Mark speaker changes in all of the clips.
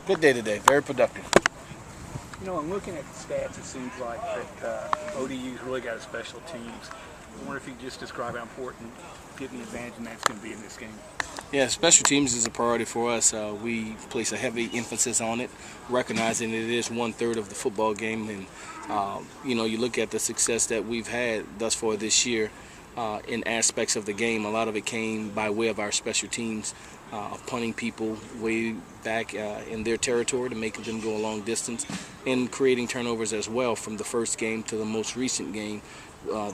Speaker 1: Good day today. Very productive.
Speaker 2: You know, I'm looking at the stats. It seems like that ODU's really got a special teams. I wonder if you could just describe how important getting the advantage and that's going to be in this game.
Speaker 1: Yeah, special teams is a priority for us. We place a heavy emphasis on it, recognizing it is 1/3 of the football game. And, you know, you look at the success that we've had thus far this year in aspects of the game. A lot of it came by way of our special teams, punting people way back in their territory to make them go a long distance, and creating turnovers as well from the first game to the most recent game.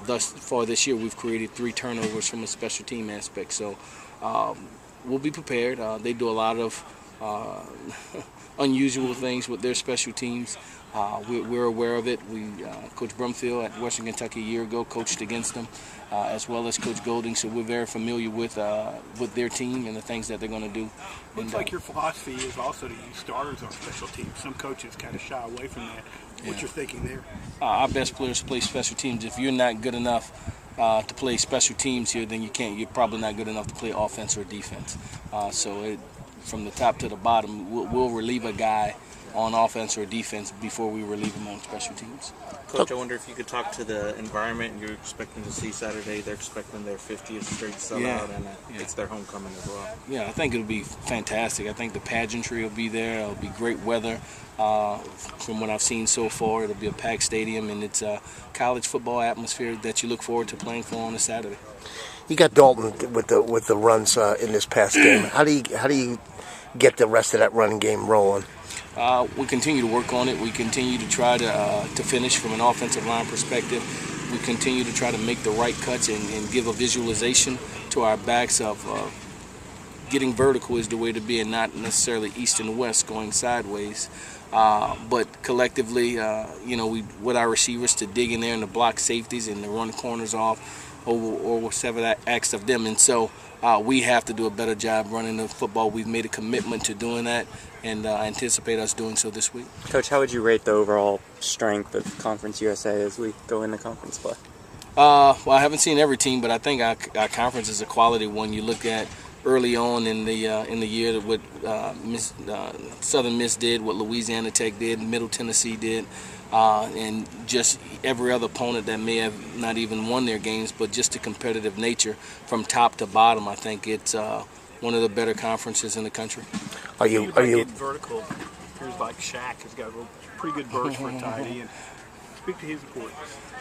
Speaker 1: Thus far this year, we've created 3 turnovers from a special team aspect. So we'll be prepared. They do a lot of unusual things with their special teams. We're aware of it. Coach Brumfield at Western Kentucky a year ago coached against them, as well as Coach Golding. So we're very familiar with their team and the things that they're going to do.
Speaker 2: Looks like your philosophy is also to use starters on special teams. Some coaches kind of shy away from that. What's your thinking there? Our
Speaker 1: best players play special teams. If you're not good enough to play special teams here, then you're probably not good enough to play offense or defense. From the top to the bottom, we'll relieve a guy on offense or defense before we relieve him on special teams.
Speaker 3: Coach, I wonder if you could talk to the environment you're expecting to see Saturday. They're expecting their 50th straight sellout, and it's their homecoming as well.
Speaker 1: Yeah, I think it'll be fantastic. I think the pageantry will be there. It'll be great weather. From what I've seen so far, it'll be a packed stadium, and it's a college football atmosphere that you look forward to playing for on a Saturday.
Speaker 4: You got Dalton with the runs in this past game. How do you get the rest of that run game rolling?
Speaker 1: We continue to work on it. We continue to try to finish from an offensive line perspective. We continue to try to make the right cuts and give a visualization to our backs of getting vertical is the way to be, and not necessarily east and west going sideways. But collectively, you know, with our receivers to dig in there and to block safeties and to run corners off over 7 acts of them. And so we have to do a better job running the football. We've made a commitment to doing that, and I anticipate us doing so this week.
Speaker 3: Coach, how would you rate the overall strength of Conference USA as we go into conference play?
Speaker 1: Well, I haven't seen every team, but I think our conference is a quality one. You look at early on in the year what Southern Miss did, what Louisiana Tech did, Middle Tennessee did, and just every other opponent that may have not even won their games, but just the competitive nature from top to bottom. I think it's one of the better conferences in the country.
Speaker 4: Are you
Speaker 2: getting vertical? Appears like Shaq has got a pretty good burst for a tight end. Speak to his importance.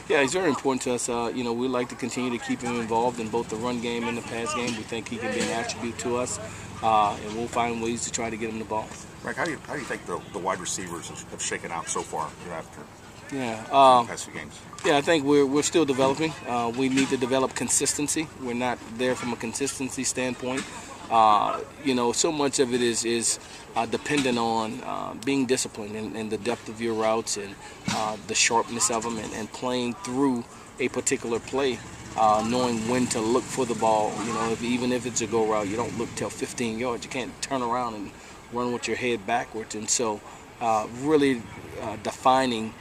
Speaker 1: Yeah, he's very important to us. You know, we like to continue to keep him involved in both the run game and the pass game. We think he can be an attribute to us, and we'll find ways to try to get him the ball.
Speaker 5: Frank, how do you think the wide receivers have shaken out so far after
Speaker 1: the
Speaker 5: past few games?
Speaker 1: Yeah, I think we're still developing. We need to develop consistency. We're not there from a consistency standpoint. You know, so much of it is dependent on being disciplined and the depth of your routes and the sharpness of them and playing through a particular play, knowing when to look for the ball. You know, even if it's a go route, you don't look till 15 yards. You can't turn around and run with your head backwards. And so really defining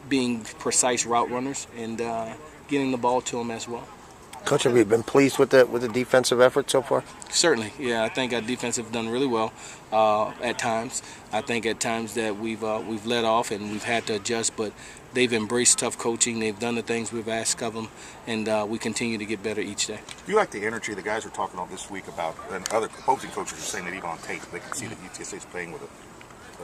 Speaker 1: being precise route runners and getting the ball to them as well.
Speaker 4: Coach, have you been pleased with the defensive effort so far?
Speaker 1: Certainly, yeah. I think our defense have done really well at times. I think at times that we've let off and we've had to adjust, but they've embraced tough coaching. They've done the things we've asked of them, and we continue to get better each day.
Speaker 5: Do you like the energy the guys are talking about this week about, and other opposing coaches are saying that even on tape they can see that UTSA is playing with a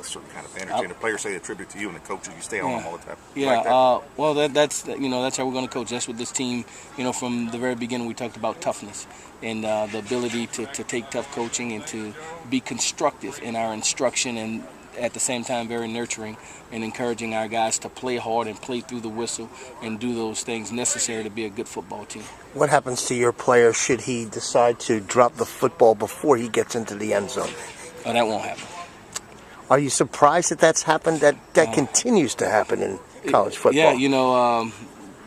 Speaker 5: certain kind of energy, and the players say a tribute to you, and the coaches, you stay on them all the time.
Speaker 1: Yeah,
Speaker 5: like
Speaker 1: well, that's you know, that's how we're going to coach. That's what this team, you know, from the very beginning we talked about toughness and the ability to take tough coaching and to be constructive in our instruction, and at the same time very nurturing and encouraging our guys to play hard and play through the whistle and do those things necessary to be a good football team. What
Speaker 4: happens to your player should he decide to drop the football before he gets into the end zone?
Speaker 1: Oh, that won't happen.
Speaker 4: Are you surprised that that's happened? That continues to happen in college football.
Speaker 1: Yeah, you know,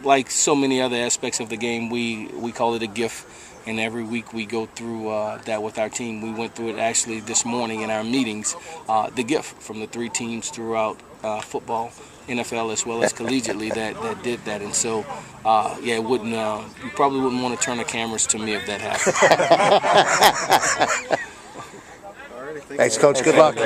Speaker 1: like so many other aspects of the game, we call it a gift, and every week we go through that with our team. We went through it actually this morning in our meetings, the gift from the 3 teams throughout football, NFL as well as collegiately that did that. And so, yeah, it wouldn't. You probably wouldn't want to turn the cameras to me if that happened.
Speaker 4: Thanks, Coach. Good luck.